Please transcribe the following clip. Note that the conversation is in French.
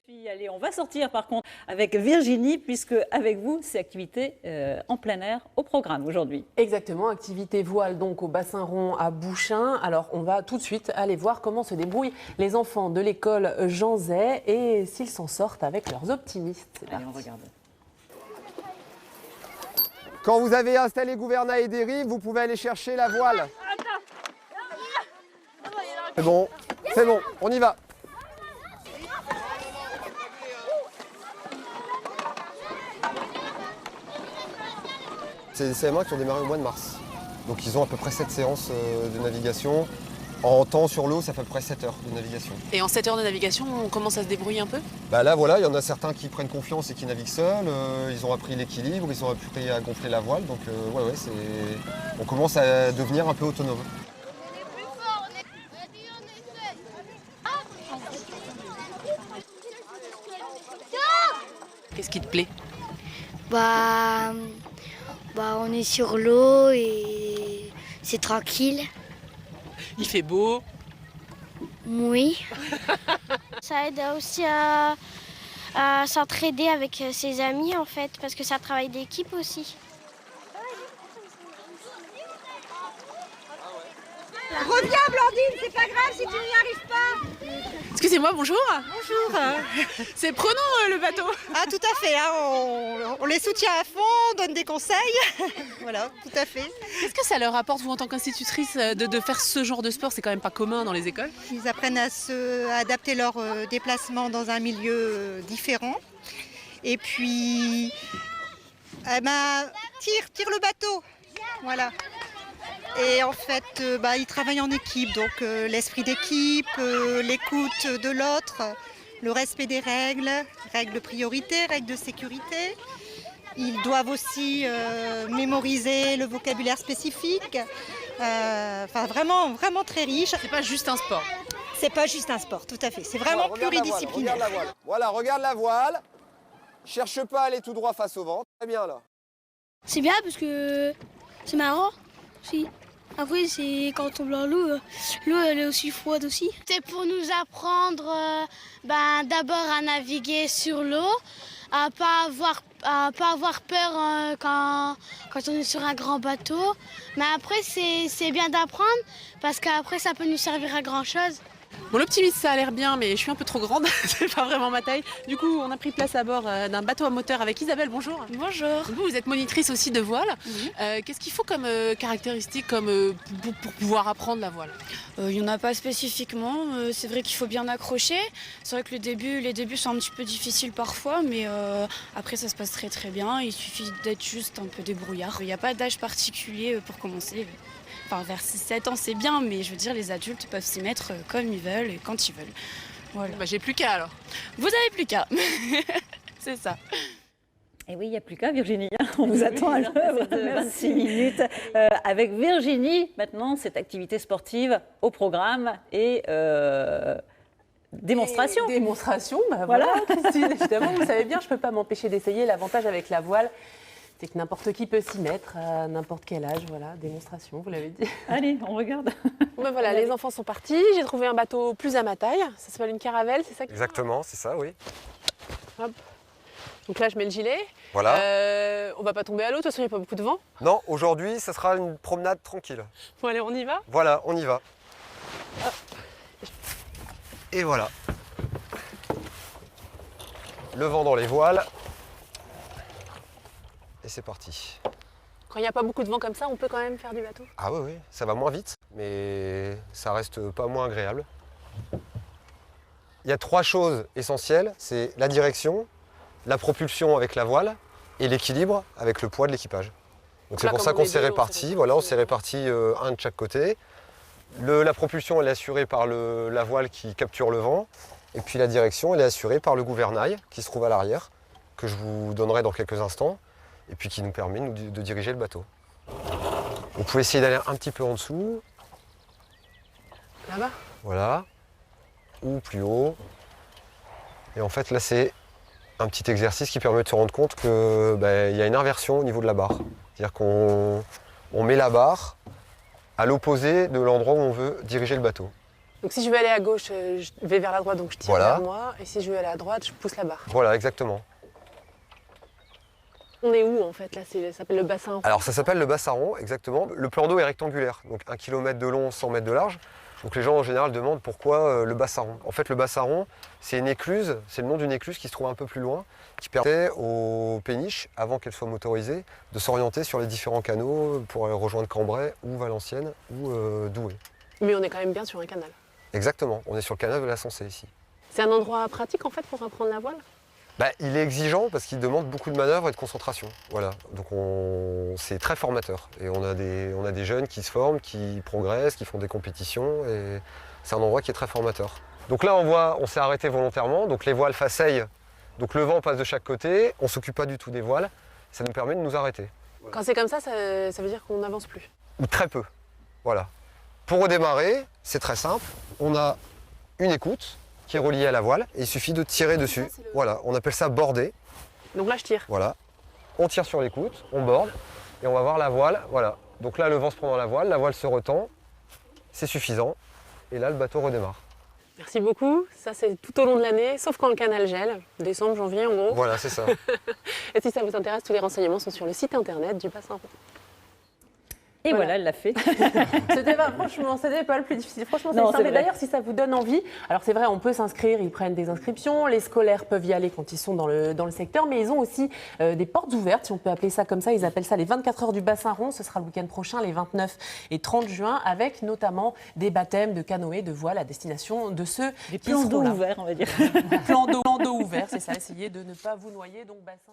Puis, allez, on va sortir par contre avec Virginie, puisque avec vous, c'est activité en plein air au programme aujourd'hui. Exactement, activité voile donc au bassin rond à Bouchain. Alors on va tout de suite aller voir comment se débrouillent les enfants de l'école Jean Zay et s'ils s'en sortent avec leurs optimistes. C'est Allez, parti. on regarde. Quand vous avez installé gouvernail et dérive, vous pouvez aller chercher la voile. C'est bon, on y va. C'est des CM1 qui ont démarré au mois de mars. Donc ils ont à peu près 7 séances de navigation. En temps sur l'eau, ça fait à peu près 7 heures de navigation. Et en 7 heures de navigation, on commence à se débrouiller un peu? Bah là voilà, il y en a certains qui prennent confiance et qui naviguent seuls. Ils ont appris l'équilibre, ils ont appris à gonfler la voile. Donc on commence à devenir un peu autonome. Qu'est-ce qui te plaît? Bah, on est sur l'eau et c'est tranquille. Il fait beau. Oui. Ça aide aussi à s'entraider avec ses amis en fait, parce que ça travaille d'équipe aussi. Reviens Blandine, c'est pas grave si tu n'y arrives pas. Excusez-moi, bonjour. Bonjour. C'est prenant le bateau. Ah tout à fait, hein, on les soutient à fond, on donne des conseils. Voilà, tout à fait. Qu'est-ce que ça leur apporte, vous, en tant qu'institutrice, de faire ce genre de sport? C'est quand même pas commun dans les écoles. Ils apprennent à adapter leur déplacement dans un milieu différent. Et puis, tire le bateau. Voilà. Et en fait, ils travaillent en équipe, donc l'esprit d'équipe, l'écoute de l'autre, le respect des règles, règles de priorité, règles de sécurité. Ils doivent aussi mémoriser le vocabulaire spécifique. Vraiment, vraiment très riche. C'est pas juste un sport. C'est pas juste un sport, tout à fait. C'est vraiment pluridisciplinaire. Regarde la voile. Voilà, regarde la voile. Cherche pas à aller tout droit face au vent. Très bien là. C'est bien parce que c'est marrant aussi. Après, c'est quand on tombe dans l'eau, l'eau elle est aussi froide aussi. C'est pour nous apprendre d'abord à naviguer sur l'eau, à pas avoir peur quand on est sur un grand bateau. Mais après, c'est bien d'apprendre parce qu'après, ça peut nous servir à grand chose. Bon, l'optimiste, ça a l'air bien, mais je suis un peu trop grande. C'est pas vraiment ma taille. Du coup, on a pris place à bord d'un bateau à moteur avec Isabelle. Bonjour. Bonjour. Vous êtes monitrice aussi de voile. Qu'est-ce qu'il faut comme caractéristique pour pouvoir apprendre la voile? Il n'y en a pas spécifiquement. C'est vrai qu'il faut bien accrocher. C'est vrai que les débuts sont un petit peu difficiles parfois, mais après ça se passe très très bien. Il suffit d'être juste un peu débrouillard. Il n'y a pas d'âge particulier pour commencer. Enfin, vers 6-7 ans, c'est bien, mais je veux dire, les adultes peuvent s'y mettre comme ils veulent et quand ils veulent. Voilà. J'ai plus qu'à alors. Vous avez plus qu'à. C'est ça. Et oui, il n'y a plus qu'à Virginie. On vous attend à l'œuvre de 26 minutes. Avec Virginie, maintenant, cette activité sportive au programme et démonstration. Démonstration, voilà Christine, évidemment, vous savez bien, je ne peux pas m'empêcher d'essayer. L'avantage avec la voile, c'est que n'importe qui peut s'y mettre, à n'importe quel âge, voilà, démonstration, vous l'avez dit. Allez, on regarde. Voilà, les enfants sont partis, j'ai trouvé un bateau plus à ma taille, ça s'appelle une caravelle, c'est ça? Exactement, c'est ça, oui. Hop. Donc là, je mets le gilet. Voilà. On va pas tomber à l'eau, de toute façon, il n'y a pas beaucoup de vent. Non, aujourd'hui, ça sera une promenade tranquille. Bon, allez, on y va. Voilà, on y va. Et voilà. Le vent dans les voiles. Et c'est parti. Quand il n'y a pas beaucoup de vent comme ça, on peut quand même faire du bateau. Ah oui, ça va moins vite, mais ça reste pas moins agréable. Il y a 3 choses essentielles, c'est la direction, la propulsion avec la voile et l'équilibre avec le poids de l'équipage. Donc c'est pour ça qu'on s'est répartis, voilà, on s'est répartis un de chaque côté. La propulsion elle est assurée par la voile qui capture le vent, et puis la direction elle est assurée par le gouvernail qui se trouve à l'arrière, que je vous donnerai dans quelques instants, et puis qui nous permet de diriger le bateau. Vous pouvez essayer d'aller un petit peu en dessous. Là-bas? Voilà. Ou plus haut. Et en fait, là, c'est un petit exercice qui permet de se rendre compte qu'il y a une inversion au niveau de la barre. C'est-à-dire qu'on met la barre à l'opposé de l'endroit où on veut diriger le bateau. Donc si je veux aller à gauche, je vais vers la droite, donc je tire Voilà. vers moi. Et si je veux aller à droite, je pousse la barre. Voilà, exactement. On est où en fait là? Ça s'appelle le bassin. Alors ça s'appelle le bassin rond, exactement. Le plan d'eau est rectangulaire, donc 1 km de long, 100 mètres de large. Donc les gens en général demandent pourquoi le bassin rond. En fait le bassin rond, c'est une écluse, c'est le nom d'une écluse qui se trouve un peu plus loin, qui permettait aux péniches, avant qu'elles soient motorisées, de s'orienter sur les différents canaux pour aller rejoindre Cambrai ou Valenciennes ou Douai. Mais on est quand même bien sur un canal. Exactement, on est sur le canal de la Sensée ici. C'est un endroit pratique en fait pour apprendre la voile? Il est exigeant parce qu'il demande beaucoup de manœuvres et de concentration. Voilà. Donc c'est très formateur. Et on a des jeunes qui se forment, qui progressent, qui font des compétitions. Et c'est un endroit qui est très formateur. Donc là, on s'est arrêté volontairement. Donc les voiles faceillent. Donc le vent passe de chaque côté. On ne s'occupe pas du tout des voiles. Ça nous permet de nous arrêter. Quand c'est comme ça veut dire qu'on n'avance plus. Ou très peu. Voilà. Pour redémarrer, c'est très simple. On a une écoute qui est reliée à la voile et il suffit de tirer dessus. Voilà, on appelle ça border. Donc là je tire. Voilà, on tire sur l'écoute, on borde et on va voir la voile. Voilà, donc là le vent se prend dans la voile se retend, c'est suffisant et là le bateau redémarre. Merci beaucoup. Ça c'est tout au long de l'année, sauf quand le canal gèle, décembre, janvier en gros. Voilà, c'est ça. Et si ça vous intéresse, tous les renseignements sont sur le site internet du bassin rond. Et voilà, elle l'a fait. C'était pas le plus difficile. Franchement, c'est Non, simple. c'est Et vrai. d'ailleurs, si ça vous donne envie, alors c'est vrai, on peut s'inscrire, ils prennent des inscriptions, les scolaires peuvent y aller quand ils sont dans le secteur, mais ils ont aussi des portes ouvertes, si on peut appeler ça comme ça. Ils appellent ça les 24 heures du bassin rond. Ce sera le week-end prochain, les 29 et 30 juin, avec notamment des baptêmes de canoë, de voile à destination de ceux Des qui plans seront d'eau là. ouverts, on va dire. Plan d'eau ouvert, c'est ça. Essayez de ne pas vous noyer. Donc bassin